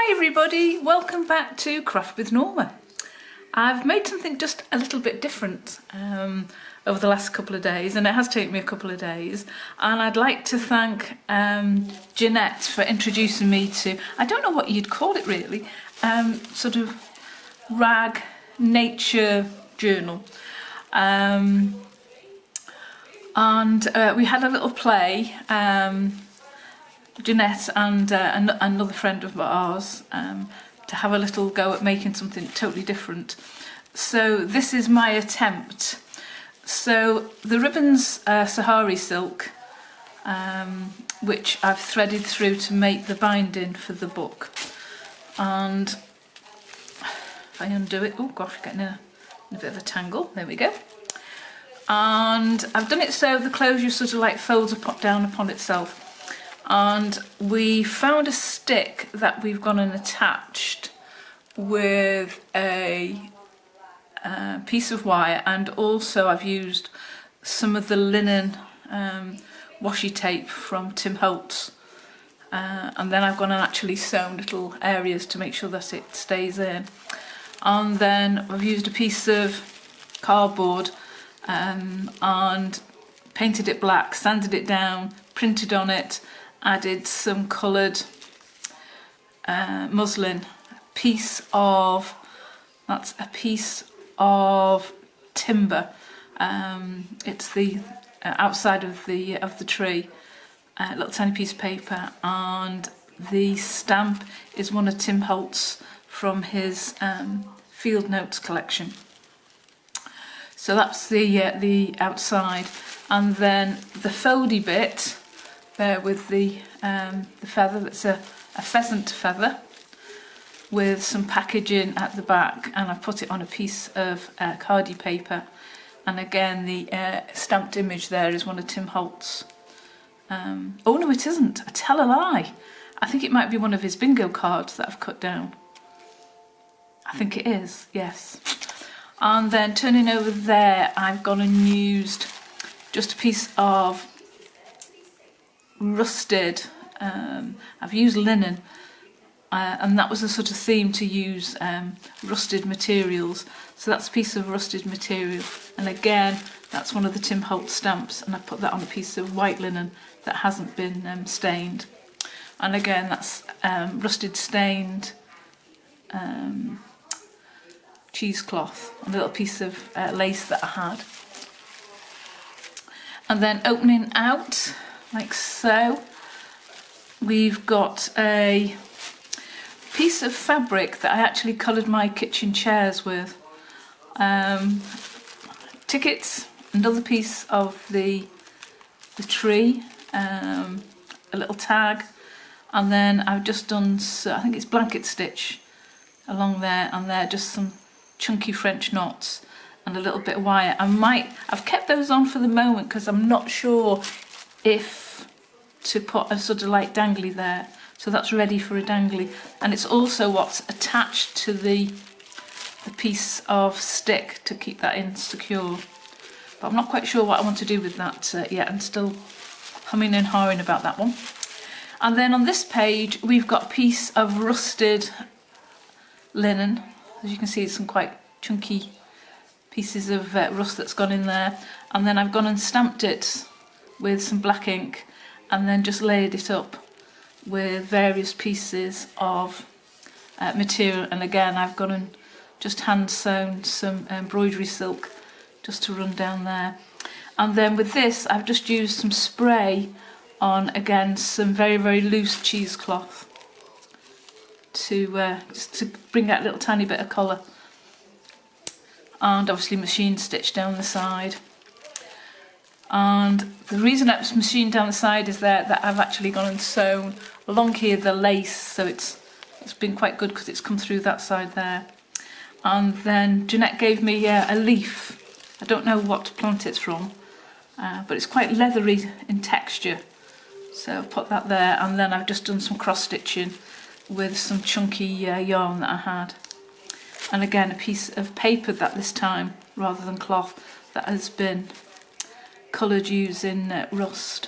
Hi everybody, welcome back to Craft with Norma. I've made something just a little bit different over the last couple of days, and it has taken me a couple of days, and I'd like to thank Jeanette for introducing me to, I don't know what you'd call it really, sort of rag nature journal. And we had a little play, Jeanette and another friend of ours, to have a little go at making something totally different. So this is my attempt. So the ribbon's Sahari silk, which I've threaded through to make the binding for the book. And if I undo it, oh gosh, getting in a bit of a tangle, there we go. And I've done it so the closure sort of like folds down upon itself. And we found a stick that we've gone and attached with a piece of wire, and also I've used some of the linen washi tape from Tim Holtz, and then I've gone and actually sewn little areas to make sure that it stays in. And then I've used a piece of cardboard and painted it black, sanded it down, printed on it, added some coloured muslin, that's a piece of timber. It's the outside of the tree, a little tiny piece of paper, and the stamp is one of Tim Holtz from his field notes collection. So that's the outside, and then the foldy bit there with the feather, that's a pheasant feather with some packaging at the back, and I've put it on a piece of cardi paper, and again the stamped image there is one of Tim Holtz. Oh no, it isn't, I tell a lie, I think it might be one of his bingo cards that I've cut down. I think it is, yes. And then turning over there, I've gone and used just a piece of rusted, I've used linen, and that was a sort of theme to use rusted materials. So that's a piece of rusted material, and again that's one of the Tim Holtz stamps, and I put that on a piece of white linen that hasn't been stained. And again that's rusted stained cheesecloth, a little piece of lace that I had. And then opening out like so, we've got a piece of fabric that I actually coloured my kitchen chairs with. Tickets, another piece of the tree, a little tag, and then I've just done, I think it's blanket stitch along there and there, just some chunky French knots and a little bit of wire. I've kept those on for the moment because I'm not sure if to put a sort of like dangly there, so that's ready for a dangly, and it's also what's attached to the piece of stick to keep that in secure. But I'm not quite sure what I want to do with that yet. I'm still humming and hawing about that one. And then on this page we've got a piece of rusted linen. As you can see, it's some quite chunky pieces of rust that's gone in there, and then I've gone and stamped it with some black ink, and then just layered it up with various pieces of material. And again I've gone and just hand sewn some embroidery silk just to run down there. And then with this I've just used some spray on, again, some very, very loose cheesecloth to just to bring out a little tiny bit of colour, and obviously machine stitched down the side. And the reason it's machined down the side is that I've actually gone and sewn along here the lace, so it's been quite good because it's come through that side there. And then Jeanette gave me a leaf. I don't know what plant it's from, but it's quite leathery in texture, so I've put that there. And then I've just done some cross stitching with some chunky yarn that I had, and again a piece of paper that this time, rather than cloth, that has been coloured using rust.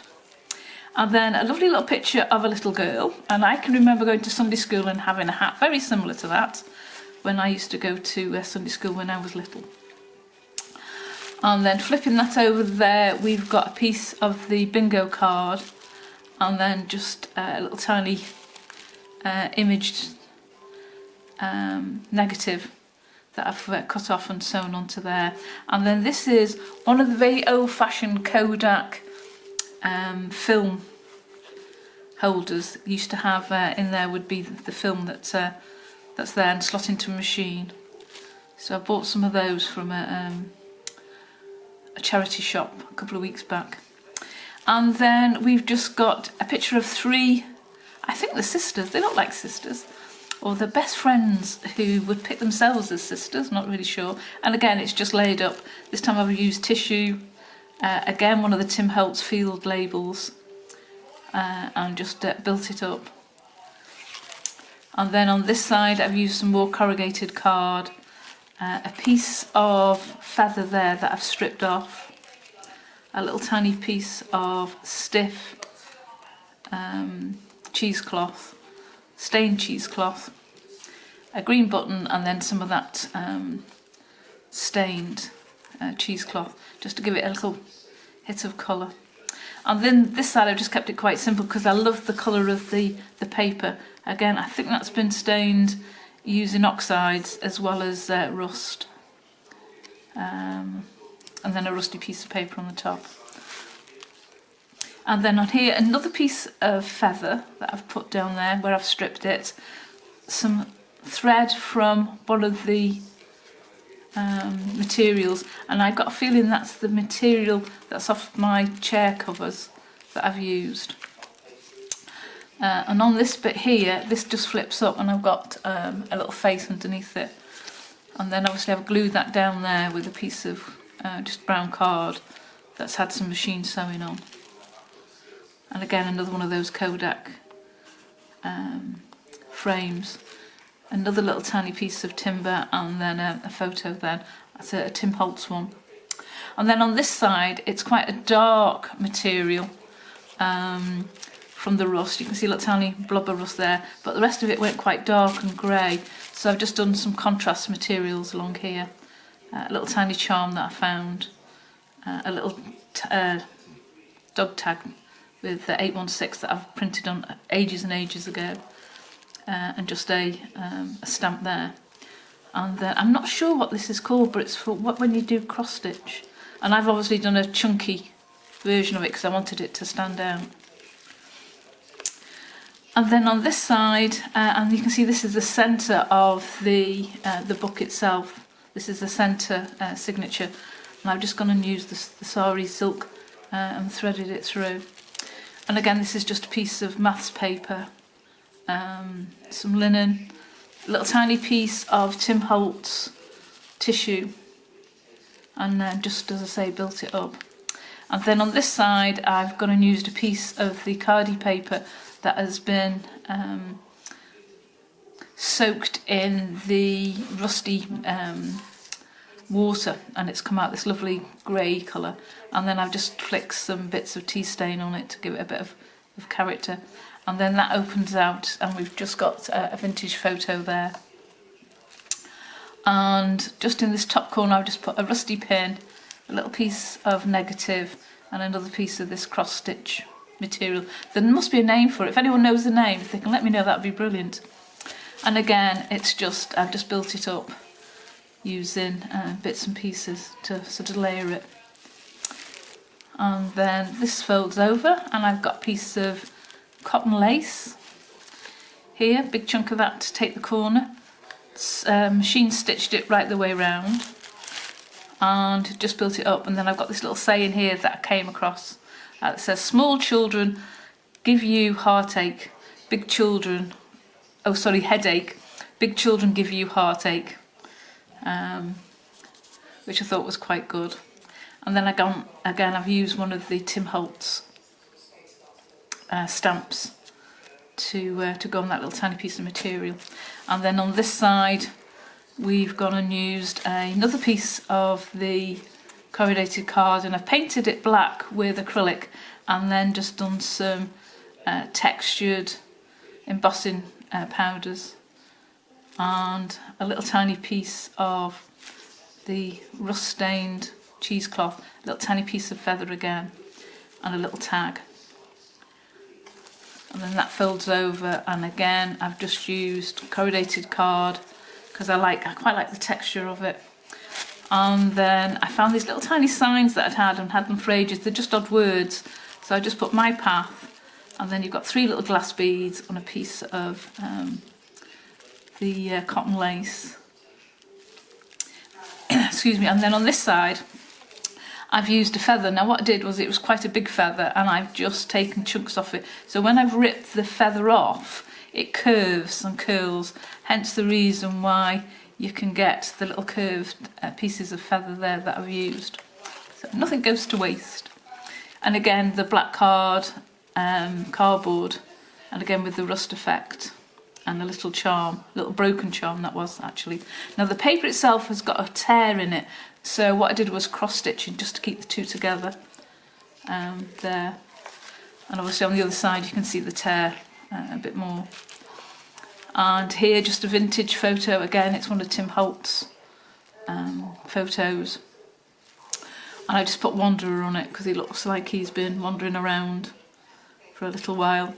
And then a lovely little picture of a little girl, and I can remember going to Sunday school and having a hat very similar to that when I used to go to Sunday school when I was little. And then flipping that over there, we've got a piece of the bingo card, and then just a little tiny imaged negative that I've cut off and sewn onto there. And then this is one of the very old-fashioned Kodak film holders. Used to have in there would be the film that's there and slot into a machine. So I bought some of those from a charity shop a couple of weeks back. And then we've just got a picture of 3, I think they're sisters, they look like sisters, or they're best friends who would pick themselves as sisters, not really sure. And again, it's just laid up. This time I've used tissue, again one of the Tim Holtz field labels, and just built it up. And then on this side I've used some more corrugated card, a piece of feather there that I've stripped off, a little tiny piece of stiff cheesecloth, stained cheesecloth, a green button, and then some of that stained cheesecloth, just to give it a little hit of colour. And then this side I've just kept it quite simple because I love the colour of the paper. Again, I think that's been stained using oxides as well as rust. And then a rusty piece of paper on the top. And then on here, another piece of feather that I've put down there where I've stripped it. Some thread from one of the materials, and I've got a feeling that's the material that's off my chair covers that I've used. And on this bit here, this just flips up and I've got a little face underneath it. And then obviously I've glued that down there with a piece of just brown card that's had some machine sewing on. And again, another one of those Kodak frames. Another little tiny piece of timber, and then a photo then. That's a Tim Holtz one. And then on this side, it's quite a dark material from the rust. You can see a little tiny blob of rust there, but the rest of it went quite dark and grey. So I've just done some contrast materials along here. A little tiny charm that I found. A little dog tag with 816 that I've printed on ages and ages ago. And just a stamp there. And then I'm not sure what this is called, but it's for when you do cross stitch. And I've obviously done a chunky version of it because I wanted it to stand out. And then on this side, and you can see this is the centre of the book itself. This is the centre signature, and I've just gone and used the sari silk and threaded it through. And again, this is just a piece of maths paper. Some linen, a little tiny piece of Tim Holtz tissue, and then just as I say, built it up. And then on this side I've gone and used a piece of the cardi paper that has been soaked in the rusty water, and it's come out this lovely grey colour. And then I've just flicked some bits of tea stain on it to give it a bit of character. And then that opens out, and we've just got a vintage photo there. And just in this top corner I've just put a rusty pin, a little piece of negative, and another piece of this cross stitch material. There must be a name for it. If anyone knows the name, if they can let me know, that would be brilliant. And again, it's just, I've just built it up using bits and pieces to sort of layer it. And then this folds over, and I've got a piece of cotton lace here, big chunk of that to take the corner. Machine stitched it right the way round and just built it up. And then I've got this little saying here that I came across that says, small children give you heartache, big children, oh sorry, headache, big children give you heartache, which I thought was quite good. And then again I've used one of the Tim Holtz stamps to go on that little tiny piece of material. And then on this side we've gone and used another piece of the corrugated card, and I've painted it black with acrylic, and then just done some textured embossing powders, and a little tiny piece of the rust stained cheesecloth, a little tiny piece of feather again, and a little tag. And then that folds over, and again I've just used corrugated card because I quite like the texture of it. And then I found these little tiny signs that I'd had and had them for ages. They're just odd words, so I just put my path, and then you've got 3 little glass beads on a piece of the cotton lace. Excuse me. And then on this side I've used a feather. Now what I did was, it was quite a big feather, and I've just taken chunks off it. So when I've ripped the feather off, it curves and curls, hence the reason why you can get the little curved pieces of feather there that I've used. So nothing goes to waste. And again, the black cardboard, and again with the rust effect, and a little charm, a little broken charm that was actually. Now the paper itself has got a tear in it, so what I did was cross stitching just to keep the two together there. And obviously on the other side you can see the tear a bit more. And here just a vintage photo, again it's one of Tim Holt's photos, and I just put Wanderer on it because he looks like he's been wandering around for a little while.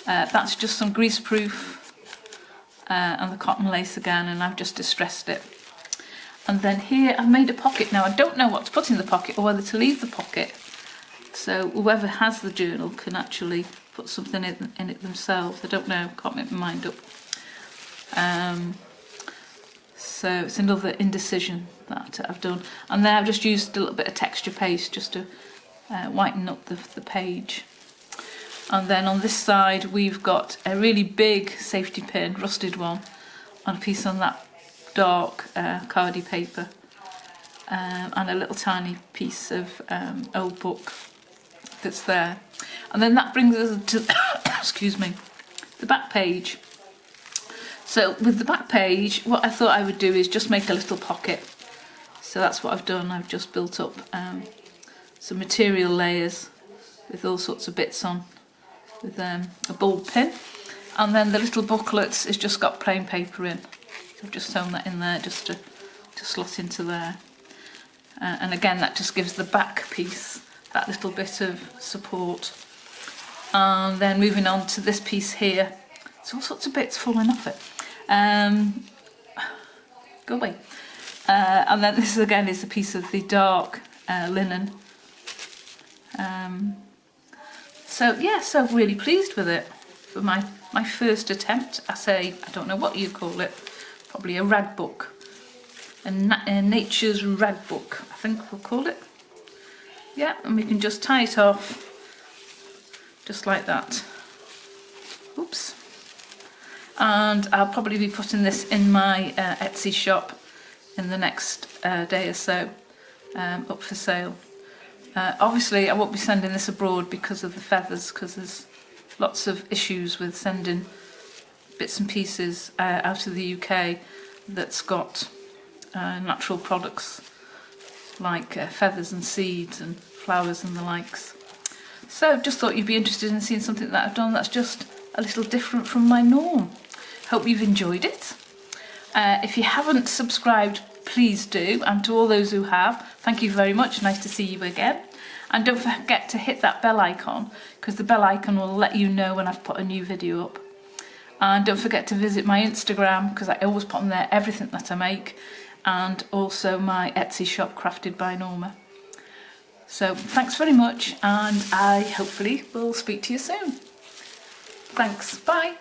That's just some greaseproof and the cotton lace again, and I've just distressed it. And then here I've made a pocket. Now I don't know what to put in the pocket or whether to leave the pocket, so whoever has the journal can actually put something in it themselves. I don't know, can't make my mind up. So it's another indecision that I've done. And then I've just used a little bit of texture paste just to whiten up the page. And then on this side we've got a really big safety pin, rusted one, and a piece on that dark cardi paper, and a little tiny piece of old book that's there. And then that brings us to excuse me, the back page. So with the back page, what I thought I would do is just make a little pocket. So that's what I've done. I've just built up some material layers with all sorts of bits on, with a bulb pin, and then the little booklets has just got plain paper in. So I've just sewn that in there just to slot into there. And again, that just gives the back piece that little bit of support. And then moving on to this piece here, it's all sorts of bits falling off it. Go away. And then this again is a piece of the dark linen. So yeah, so really pleased with it for my first attempt. I don't know what you call it, probably a rag book, a nature's rag book, I think we'll call it. Yeah, and we can just tie it off just like that. Oops. And I'll probably be putting this in my Etsy shop in the next day or so, up for sale. Obviously I won't be sending this abroad because of the feathers, because there's lots of issues with sending bits and pieces out of the UK that's got natural products like feathers and seeds and flowers and the likes. So just thought you'd be interested in seeing something that I've done that's just a little different from my norm. Hope you've enjoyed it. If you haven't subscribed, please do, and to all those who have, thank you very much, nice to see you again. And don't forget to hit that bell icon, because the bell icon will let you know when I've put a new video up. And don't forget to visit my Instagram, because I always put on there everything that I make, and also my Etsy shop, Crafted by Norma. So thanks very much, and I hopefully will speak to you soon. Thanks, bye.